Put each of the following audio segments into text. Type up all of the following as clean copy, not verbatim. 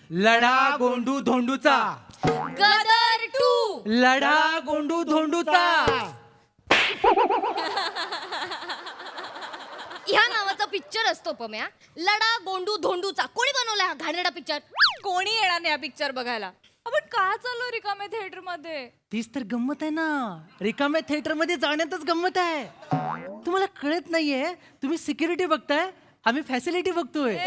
लढा गोंडू धोंडूचा, गदर 2. लढा गोंडू धोंडूचा. ह्या नावाचा पिक्चर असतो पम्या, लढा गोंडू धोंडूचा. कोणी बनवला हा घाणेरडा पिक्चर? कोणी येणार नाही हा पिक्चर बघायला. आपण का चाललो रिकामे थिएटर मध्ये? तीच तर गंमत आहे ना, रिकाम्या थिएटर मध्ये जाण्यातच गंमत आहे. तुम्हाला कळत नाहीये, तुम्ही सिक्युरिटी बघताय, आम्ही फॅसिलिटी बघतोय.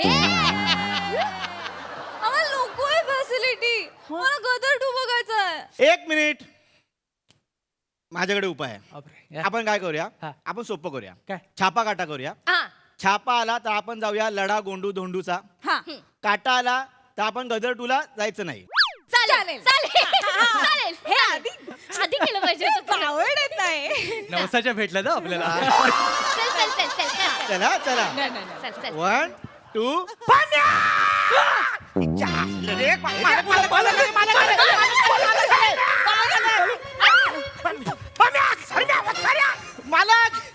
आम्हाला नकोय फॅसिलिटी, मला गदर 2 बघायचा आहे. 1 मिनिट, माझ्याकडे उपाय आहे. बापरे. आपण काय करूया, हा. आपण सोपं करूया. काय? छापा काटा करूया. हा. छापा आला तर आपण जाऊया लढा गोंडू धोंडूचा. हा काटा आला तर आपण गदर 2 ला जायचं नाही. चालेल चालेल. हे आधी केलं पाहिजे होतं. आवड येत नाही. नवसाच्या भेटल्या ना आपल्याला. चल. चला चला, चल. 1 2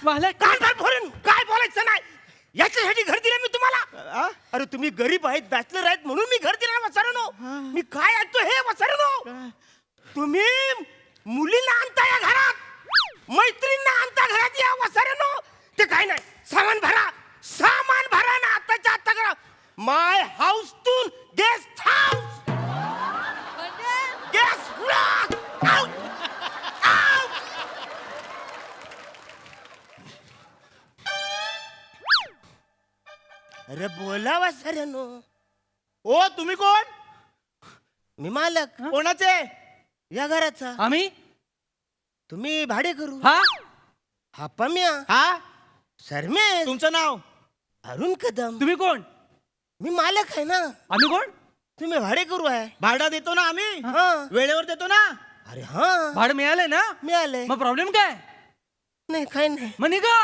मला काय बोलायचं नाही. याच्यासाठी घर दिलं मी तुम्हाला. अरे तुम्ही गरीब आहेत, बॅचलर आहेत म्हणून मी घर दिलं वसारनो. मी काय ऐकतो हे वसारनो. तुम्ही मुलींना आणता या घरात, मैत्रींना आणता घरात या वसारनो. ते काय नाही, सामान भरा ना आताच्या आता करा. My house to guest house, guest block out. अरे बोला वसारनो. ओ तुम्ही कोण? मी मालक कोणाचे? या घराचा. आम्ही तुम्ही भाडे करू. हा हा पम्या, हा, सरमेश, तुमचं नाव? अरुण कदम. तुम्ही कोण? मी मालक आहे ना, आम्ही कोण? तुम्ही भाडे करू आहे. भाडा देतो ना आम्ही, हा. वेळेवर देतो ना. अरे हा, भाडं मिळालंय ना? मिळालंय. मग प्रॉब्लेम काय? नाही काय नाही. मग निघा.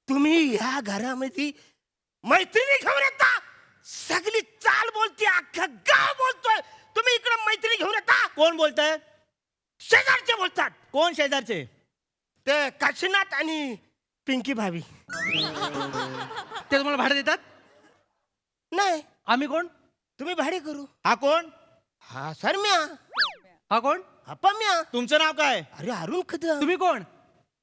तुम्ही या घरामध्ये मैत्रिणी घेऊन येता. सगळी चाल बोलते, अख्खं गाव बोलतोय. तुम्ही इकडे मैत्रिणी घेऊन येता. कोण बोलताय? शेजारचे बोलतात. कोण शेजारचे? ते काशीनाथ आणि पिंकी भाभी. ते तुम्हाला भाडं देतात? नाही, आम्ही कोण? तुम्ही भाडे करू. हा कोण? हा सरम्या, हा कोण? हा पम्या. तुमचं नाव काय? अरे अरुण कदम. तुम्ही कोण?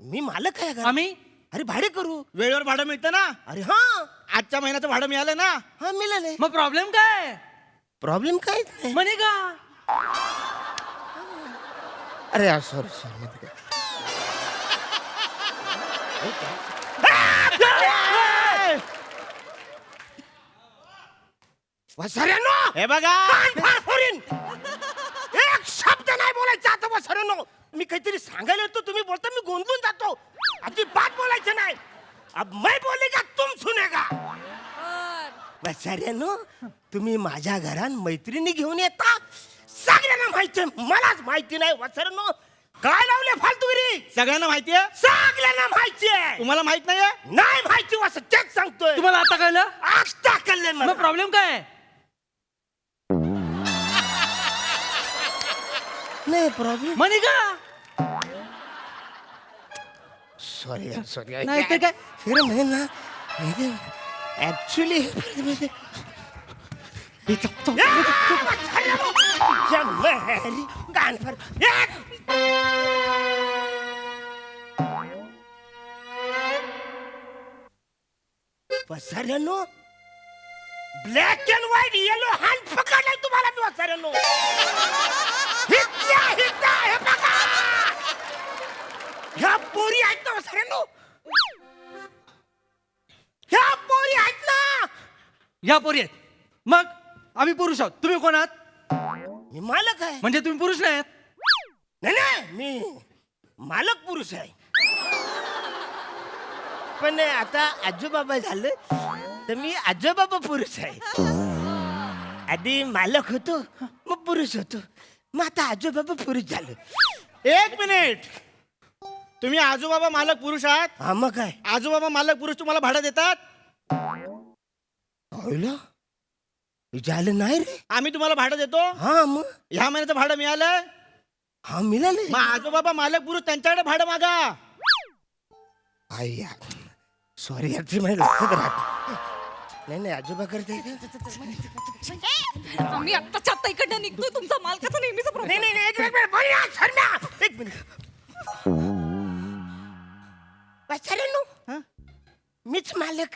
मी मालक आहे घरात. आम्ही अरे भाडे करू. वेळेवर भाडं मिळतं ना? अरे हा, आजच्या महिन्याचं भाडं मिळालं ना? हा मिळाले. मग प्रॉब्लेम काय? प्रॉब्लेम काहीच नाही. मग निघा. अरे सॉरी. वसऱ्यानो, हे बघा, कान फार फोडीन. एक शब्द नाही बोलायचा आता वसऱ्यानो. मी काहीतरी सांगायला येतो, तुम्ही बोलता मी गोंधळून जातो. अजिबात बोलायचं नाही. अब मैं बोलेगा तुम सुनेगा. वसऱ्यानो, तुम्ही माझ्या घरात मैत्रिणी घेऊन येता. सगळ्यांना माहिती, मलाच माहिती नाही. वसऱ्यानो, काय लावले फालतूगिरी? सगळ्यांना माहितीये? सगळ्यांना माहिती आहे. तुम्हाला माहित नाहीये? नाही माहिती वस तेच सांगतोय. तुम्हाला आता कळलं? आता कळलं मग मला. प्रॉब्लेम काय? नाही प्रॉब्लेम. मग निघा. सॉरी नाही तर काय? फिर मैं ना ऍक्च्युली वसाऱ्यानो, black and white yellow hand पकडलाय तुम्हाला मी. वसाऱ्यानो, हे बघा, ह्या पोरी आहेत ना वसाऱ्यानो, ह्या पोरी आहेत ना. या पोरी आहेत. मग आम्ही पुरुष आहोत. तुम्ही कोण आहात? मी मालक आहे. म्हणजे तुम्ही पुरुष नाही आहात? नाही, मी मालक पुरुष आहे. पण आता आजोबाबा झालं तर मी आजोबाबा पुरुष आहे. आधी मालक होतो, मग पुरुष होतो, मग आता आजोबाबा पुरुष झालं. 1 मिनिट, तुम्ही आजोबाबा मालक पुरुष आहात. हा मग काय? आजोबाबा मालक पुरुष तुम्हाला भाडं देतात? कळलं? झालं नाही रे. आम्ही तुम्हाला भाडं देतो. हा मग ह्या महिन्याचं भाडं मिळालं. हा मिळाले. मग आजोबाबा मालक पुरुष त्यांच्याकडे भाडं मागा. आई यार सॉरी यार ते माझ्या लक्षात राहत नाही आजोबा करते. आम्ही आत्ताच्या आत्ता इकडनं निघतोय. तुमचा मालकाचा नेहमीचा प्रॉब्लेम. नाही एक मिनिट बोल यार, शर्म्या. एक मिनिट वाचाऱ्यांनो, मीच मालक,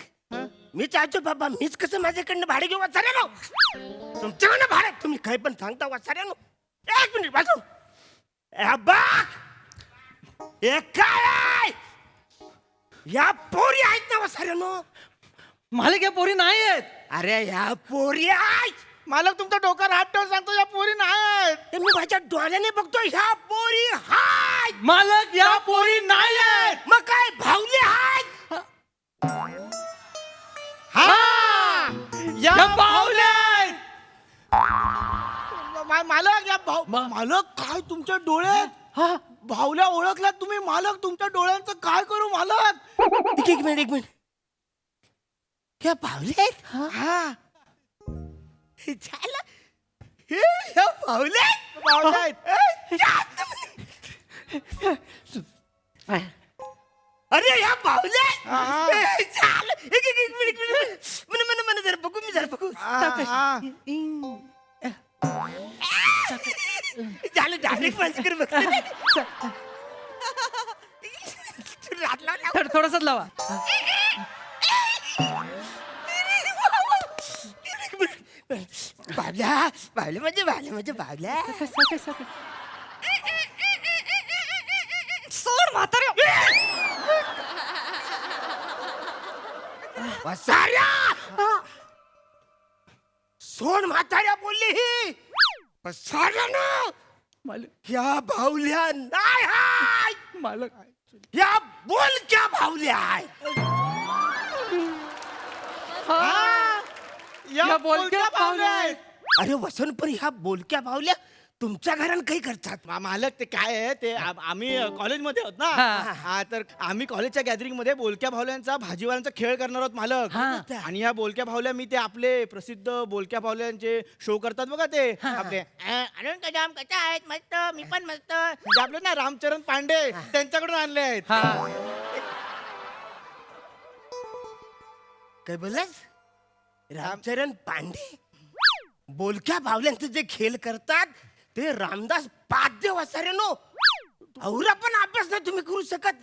मीच आजोबाबा, मीच कसं माझ्याकडनं भाडे घेऊ वाचाऱ्यांनो? तुमच्याकडनं भाडे तुम्ही काही पण सांगता वाचाऱ्यांनो. एक मिनिट वाचू. काय या पोरी आहेत ना वाचाऱ्यांनो? मालक या पोरी नाही आहेत. अरे या पोरी आहेत. मालक तुमच्या डोक्यावर हात ठेवून सांगतो या पोरी नाहीत. ते मी माझ्या डोळ्याने बघतोय ह्या पोरी हाय. मालक या पोरी नाही आहेत. मग काय भावले हाय? या बावल्या आहेत. मालक या मालक काय तुमच्या डोळ्यात भावल्या ओळखलात तुम्ही. मालक तुमच्या डोळ्यांचं काय करू मालक. एक मिनिट ह्या भावले आहेत? हा झालं हे ह्या भावले आहेत? भावल्या आहेत. अरे ह्या भावले हा. झालं. एक मिनिट मन जरा बघू मी जरा बघू. हा. झालं डायरेक्ट माझ्याकडे बघ. थोडंसंच लावा. बावल्या म्हणजे बावल्या. सोड म्हातारे. वसाऱ्या सोड म्हाताऱ्या बोलली ही. वसाऱ्यानं मालक ह्या भावल्या नाही हाय. मालक ह्या बोलक्या भावल्या आहे. या बोलक्या भावल्या आहेत. अरे वसंत पण ह्या बोलक्या भावल्या तुमच्या घरात काही करतात? मालक ते काय आहे ते आम्ही कॉलेजमध्ये आहोत ना. हा. हा तर आम्ही कॉलेजच्या गॅदरिंग मध्ये बोलक्या भावल्यांचा भाजीवाल्यांचा खेळ करणार आहोत मालक. हा. आणि ह्या बोलक्या भावल्या मी ते आपले प्रसिद्ध बोलक्या भावल्यांचे शो करतात बघा ते आपले अरुण कदम कशा आहेत मस्त मी पण मस्त ते आपले ना रामचरण पांडे त्यांच्याकडून आणले आहेत. हा. काय बोललास? रामचरण पांडे बोलक्या भावल्यांचे जे खेळ करतात ते रामदास पाद्य वसाऱ्यानो. औरा पण अभ्यास नाही तुम्ही करू शकत.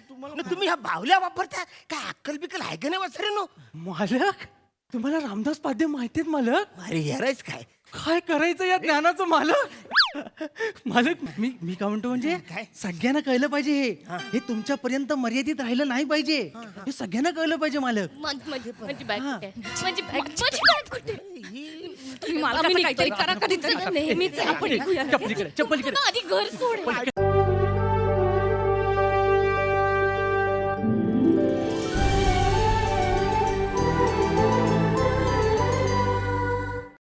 तुम्ही ह्या भावल्या वापरता काय अक्कल बिकल आहे का नाही वसाऱ्यानो? मालक तुम्हाला रामदास पाद्य माहितीत मालक. अरे यारच काय काय करायचं या ज्ञानाचं मालक. मालक मी काय म्हणतो म्हणजे काय? सगळ्यांना कळलं पाहिजे हे तुमच्यापर्यंत मर्यादित राहिलं नाही पाहिजे. हे सगळ्यांना कळलं पाहिजे मालक. माझी बॅग हा. कुठे? माझी बॅग कुठे? तुम्ही मालकाचं काहीतरी करा कधी नेहमीच आपण चप्पलीकडे आधी घर सोड.